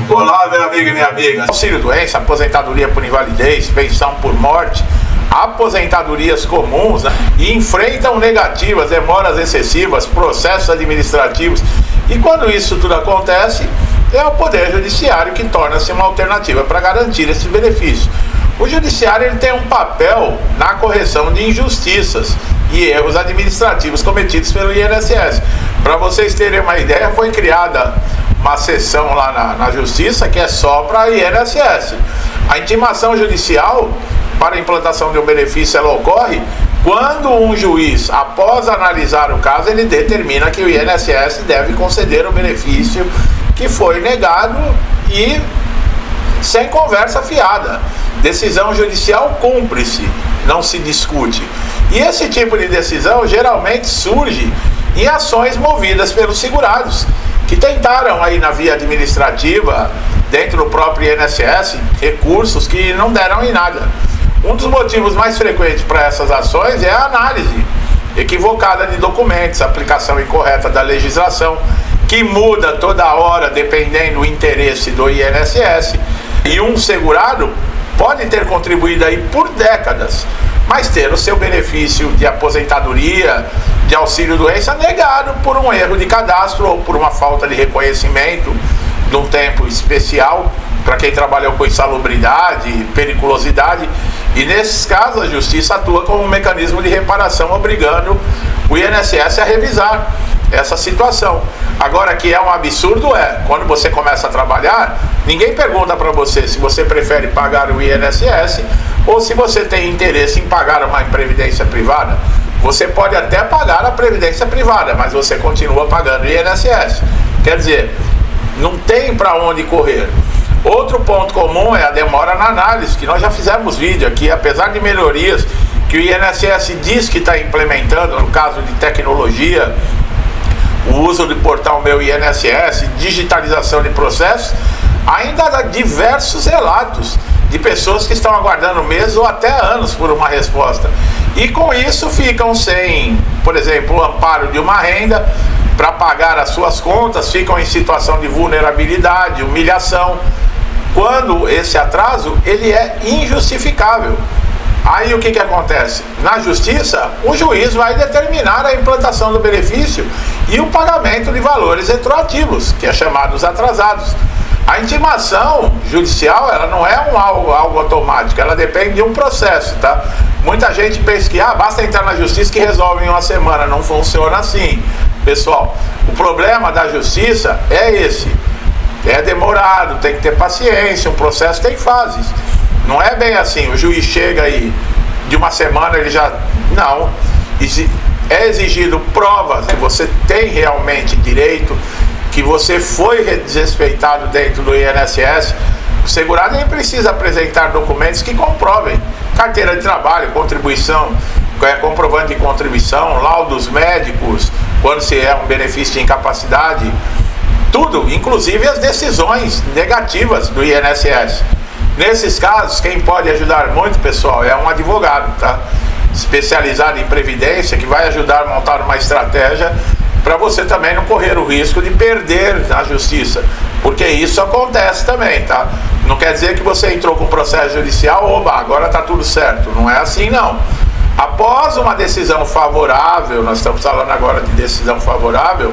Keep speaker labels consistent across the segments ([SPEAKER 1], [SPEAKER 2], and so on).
[SPEAKER 1] Olá, meu amigo e minha amiga. Auxílio-doença, aposentadoria por invalidez, pensão por morte, aposentadorias comuns, né? E enfrentam negativas, demoras excessivas, processos administrativos. E quando isso tudo acontece, é o Poder Judiciário que torna-se uma alternativa para garantir esse benefício. O Judiciário ele tem um papel na correção de injustiças e erros administrativos cometidos pelo INSS. Para vocês terem uma ideia, foi criada uma seção lá na Justiça que é só para INSS. A intimação judicial para a implantação de um benefício ela ocorre quando um juiz, após analisar o caso, ele determina que o INSS deve conceder o benefício que foi negado e sem conversa fiada. Decisão judicial cumpre-se, não se discute. E esse tipo de decisão geralmente surge em ações movidas pelos segurados, que tentaram aí na via administrativa, dentro do próprio INSS, recursos que não deram em nada. Um dos motivos mais frequentes para essas ações é a análise equivocada de documentos, aplicação incorreta da legislação, que muda toda hora dependendo do interesse do INSS. E um segurado pode ter contribuído aí por décadas, mas ter o seu benefício de aposentadoria, de auxílio-doença negado por um erro de cadastro ou por uma falta de reconhecimento de um tempo especial para quem trabalhou com insalubridade, periculosidade. E nesses casos a Justiça atua como um mecanismo de reparação, obrigando o INSS a revisar essa situação. Agora, que é um absurdo quando você começa a trabalhar, ninguém pergunta para você se você prefere pagar o INSS ou se você tem interesse em pagar uma previdência privada. Você pode até pagar a previdência privada, mas você continua pagando o INSS. Quer dizer, não tem para onde correr. Outro ponto comum é a demora na análise, que nós já fizemos vídeo aqui, apesar de melhorias que o INSS diz que está implementando, no caso de tecnologia, o uso do portal Meu INSS, digitalização de processos, ainda há diversos relatos de pessoas que estão aguardando meses ou até anos por uma resposta. E com isso ficam sem, por exemplo, o amparo de uma renda para pagar as suas contas, ficam em situação de vulnerabilidade, humilhação, quando esse atraso ele é injustificável. Aí o que acontece? Na Justiça, o juiz vai determinar a implantação do benefício e o pagamento de valores retroativos, que é chamados atrasados. A intimação judicial, ela não é algo automático, ela depende de um processo, tá? Muita gente pensa que basta entrar na Justiça que resolve em uma semana. Não funciona assim, pessoal. O problema da Justiça é esse. É demorado, tem que ter paciência, um processo tem fases. Não é bem assim, o juiz chega aí, de uma semana ele já... Não, é exigido provas que você tem realmente direito, que você foi desrespeitado dentro do INSS. O segurado nem precisa apresentar documentos que comprovem. Carteira de trabalho, contribuição, comprovante de contribuição, laudos médicos, quando se é um benefício de incapacidade, tudo, inclusive as decisões negativas do INSS. Nesses casos, quem pode ajudar muito, pessoal, é um advogado, tá? Especializado em previdência, que vai ajudar a montar uma estratégia para você também não correr o risco de perder na Justiça, porque isso acontece também, tá? Não quer dizer que você entrou com processo judicial, agora tá tudo certo. Não é assim, não. Após uma decisão favorável, nós estamos falando agora de decisão favorável,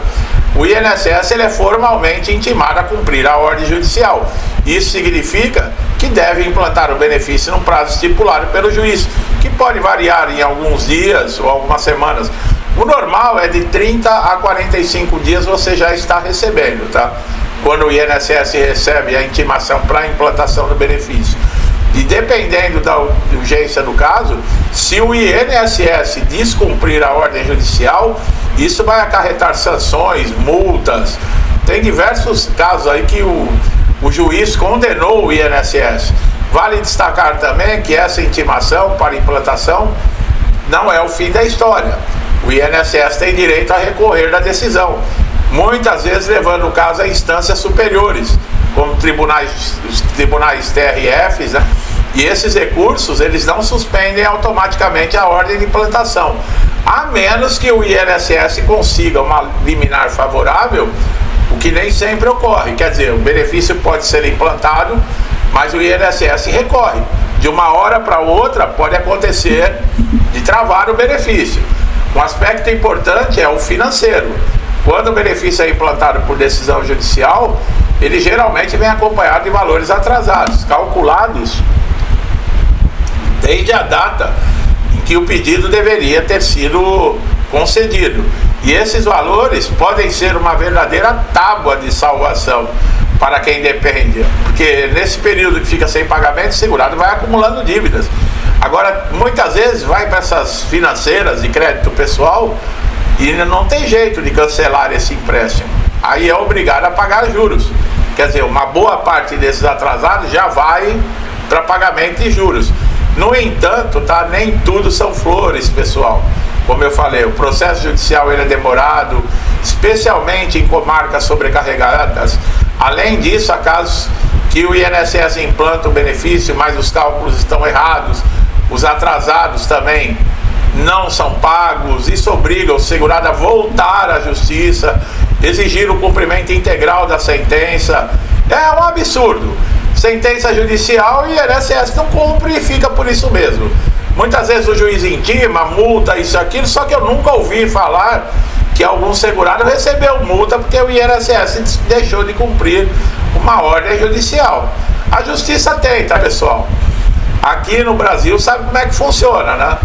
[SPEAKER 1] o INSS ele é formalmente intimado a cumprir a ordem judicial. Isso significa que deve implantar o benefício num prazo estipulado pelo juiz, que pode variar em alguns dias ou algumas semanas. O normal é de 30 a 45 dias você já está recebendo, tá? Quando o INSS recebe a intimação para a implantação do benefício. E dependendo da urgência do caso, se o INSS descumprir a ordem judicial, isso vai acarretar sanções, multas. Tem diversos casos aí que o juiz condenou o INSS. Vale destacar também que essa intimação para implantação não é o fim da história. O INSS tem direito a recorrer da decisão, muitas vezes levando o caso a instâncias superiores, como os tribunais TRFs, né? E esses recursos, eles não suspendem automaticamente a ordem de implantação, a menos que o INSS consiga uma liminar favorável, o que nem sempre ocorre. Quer dizer, o benefício pode ser implantado, mas o INSS recorre. De uma hora para outra pode acontecer de travar o benefício. Um aspecto importante é o financeiro. Quando o benefício é implantado por decisão judicial, ele geralmente vem acompanhado de valores atrasados, calculados desde a data em que o pedido deveria ter sido concedido. E esses valores podem ser uma verdadeira tábua de salvação para quem depende, porque nesse período que fica sem pagamento, o segurado vai acumulando dívidas. Agora, muitas vezes vai para essas financeiras de crédito pessoal e não tem jeito de cancelar esse empréstimo. Aí é obrigado a pagar juros. Quer dizer, uma boa parte desses atrasados já vai para pagamento de juros. No entanto, tá, nem tudo são flores, pessoal. Como eu falei, o processo judicial ele é demorado, especialmente em comarcas sobrecarregadas. Além disso, há casos que o INSS implanta o benefício, mas os cálculos estão errados, os atrasados também não são pagos. Isso obriga o segurado a voltar à justiça, exigir o cumprimento integral da sentença. É um absurdo. Sentença judicial e o INSS não cumpre e fica por isso mesmo. Muitas vezes o juiz intima, multa, isso e aquilo, só que eu nunca ouvi falar que algum segurado recebeu multa porque o INSS deixou de cumprir uma ordem judicial. A justiça tem, tá, pessoal? Aqui no Brasil sabe como é que funciona, né?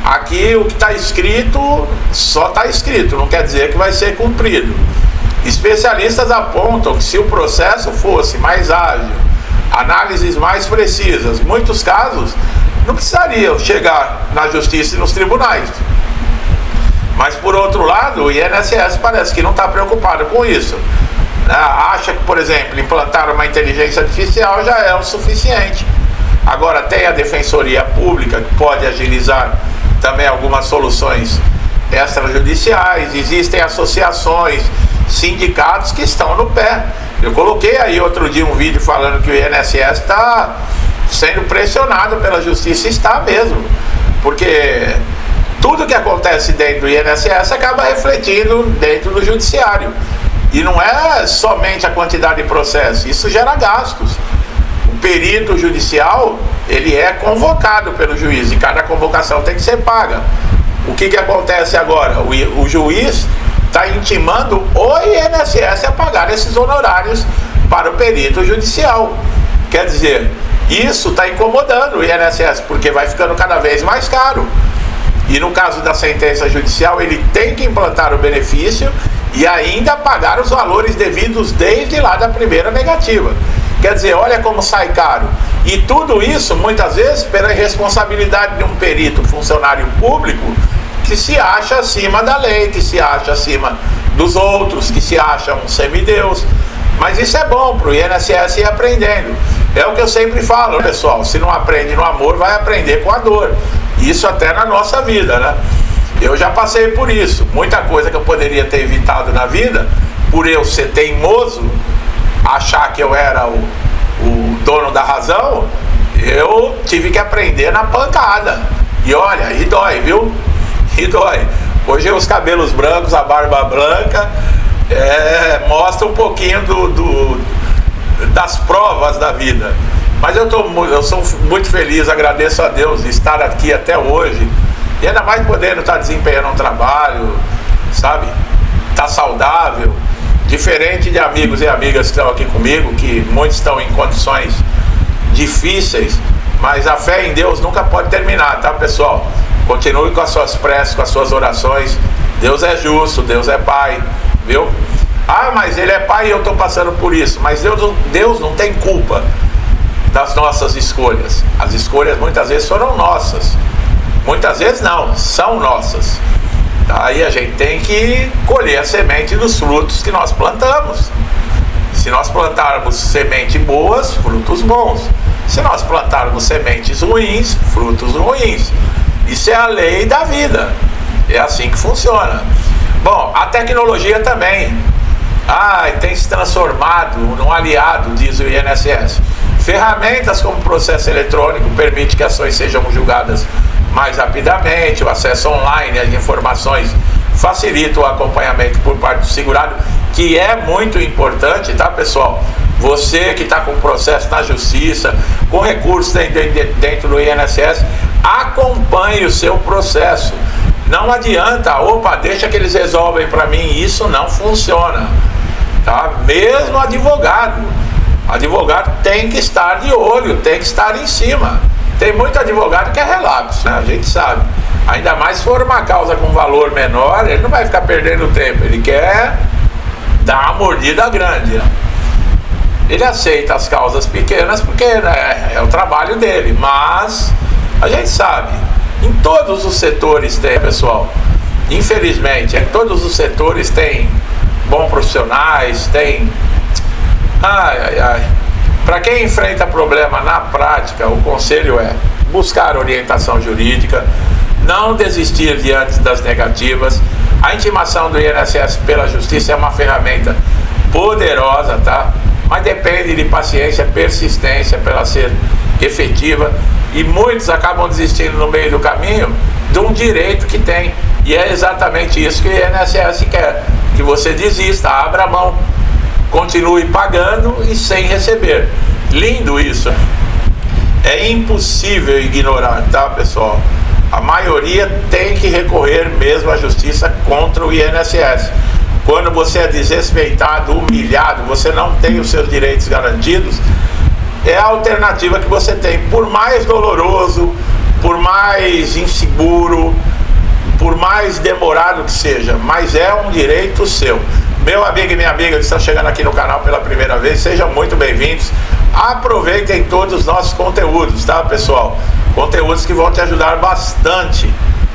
[SPEAKER 1] Aqui o que está escrito, só está escrito, não quer dizer que vai ser cumprido. Especialistas apontam que se o processo fosse mais ágil, análises mais precisas, muitos casos não precisariam chegar na justiça e nos tribunais. Mas por outro lado, o INSS parece que não está preocupado com isso. Acha que, por exemplo, implantar uma inteligência artificial já é o suficiente. Agora tem a Defensoria Pública que pode agilizar também algumas soluções extrajudiciais, existem associações, sindicatos que estão no pé. Eu coloquei aí outro dia um vídeo falando que o INSS está sendo pressionado pela justiça, está mesmo, porque tudo que acontece dentro do INSS acaba refletindo dentro do judiciário, e não é somente a quantidade de processos, isso gera gastos. O perito judicial, ele é convocado pelo juiz e cada convocação tem que ser paga. O que acontece agora? O juiz está intimando o INSS a pagar esses honorários para o perito judicial. Quer dizer, isso está incomodando o INSS, porque vai ficando cada vez mais caro. E no caso da sentença judicial, ele tem que implantar o benefício e ainda pagar os valores devidos desde lá da primeira negativa. Quer dizer, olha como sai caro. E tudo isso, muitas vezes, pela irresponsabilidade de um perito funcionário público que se acha acima da lei, que se acha acima dos outros, que se acha um semideus. Mas isso é bom para o INSS ir aprendendo. É o que eu sempre falo, pessoal, se não aprende no amor, vai aprender com a dor. Isso até na nossa vida, né? Eu já passei por isso. Muita coisa que eu poderia ter evitado na vida, por eu ser teimoso, achar que eu era o dono da razão, eu tive que aprender na pancada. E olha, e dói, viu? E dói. Hoje os cabelos brancos, a barba branca, mostra um pouquinho das provas da vida. Mas eu sou muito feliz, agradeço a Deus de estar aqui até hoje. E ainda mais podendo estar desempenhando um trabalho, sabe? Estar saudável. Diferente de amigos e amigas que estão aqui comigo, que muitos estão em condições difíceis, mas a fé em Deus nunca pode terminar, tá, pessoal? Continue com as suas preces, com as suas orações. Deus é justo, Deus é Pai, viu? Ah, mas Ele é Pai e eu estou passando por isso. Mas Deus não tem culpa das nossas escolhas. As escolhas muitas vezes foram nossas. Muitas vezes não, são nossas. Aí a gente tem que colher a semente dos frutos que nós plantamos. Se nós plantarmos sementes boas, frutos bons. Se nós plantarmos sementes ruins, frutos ruins. Isso é a lei da vida. É assim que funciona. Bom, a tecnologia também tem se transformado num aliado, diz o INSS. Ferramentas como o processo eletrônico permite que ações sejam julgadas mais rapidamente, o acesso online às informações facilita o acompanhamento por parte do segurado que é muito importante, tá, pessoal? Você que está com processo na justiça, com recursos dentro do INSS, acompanhe o seu processo. Não adianta, opa, deixa que eles resolvem para mim, isso não funciona, tá? Mesmo advogado tem que estar de olho, tem que estar em cima. Tem muito advogado que é relapso, né? A gente sabe. Ainda mais se for uma causa com valor menor, ele não vai ficar perdendo tempo, ele quer dar uma mordida grande, né? Ele aceita as causas pequenas porque, né, é o trabalho dele, mas a gente sabe, em todos os setores tem, pessoal, infelizmente, em todos os setores tem bons profissionais, tem... Para quem enfrenta problema na prática, o conselho é buscar orientação jurídica, não desistir diante das negativas. A intimação do INSS pela justiça é uma ferramenta poderosa, tá? Mas depende de paciência, persistência para ela ser efetiva, e muitos acabam desistindo no meio do caminho de um direito que tem, e é exatamente isso que o INSS quer, que você desista, abra mão, continue pagando e sem receber. Lindo isso. É impossível ignorar, tá, pessoal? A maioria tem que recorrer mesmo à justiça contra o INSS. Quando você é desrespeitado, humilhado, você não tem os seus direitos garantidos, é a alternativa que você tem. Por mais doloroso, por mais inseguro, por mais demorado que seja, mas é um direito seu. Meu amigo e minha amiga que estão chegando aqui no canal pela primeira vez, sejam muito bem-vindos. Aproveitem todos os nossos conteúdos, tá, pessoal? Conteúdos que vão te ajudar bastante,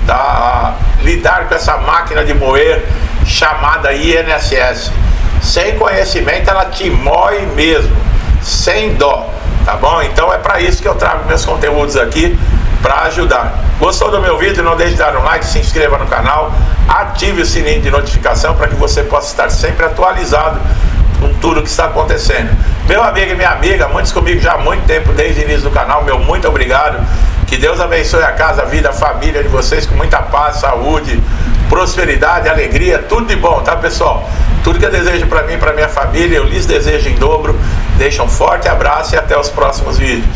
[SPEAKER 1] tá, a lidar com essa máquina de moer chamada INSS. Sem conhecimento ela te moe mesmo, sem dó, tá bom? Então é para isso que eu trago meus conteúdos aqui, para ajudar. Gostou do meu vídeo? Não deixe de dar um like, se inscreva no canal, ative o sininho de notificação para que você possa estar sempre atualizado com tudo que está acontecendo. Meu amigo e minha amiga, muitos comigo já há muito tempo, desde o início do canal, meu muito obrigado. Que Deus abençoe a casa, a vida, a família de vocês com muita paz, saúde, prosperidade, alegria, tudo de bom, tá, pessoal? Tudo que eu desejo para mim e para minha família, eu lhes desejo em dobro. Deixo um forte abraço e até os próximos vídeos.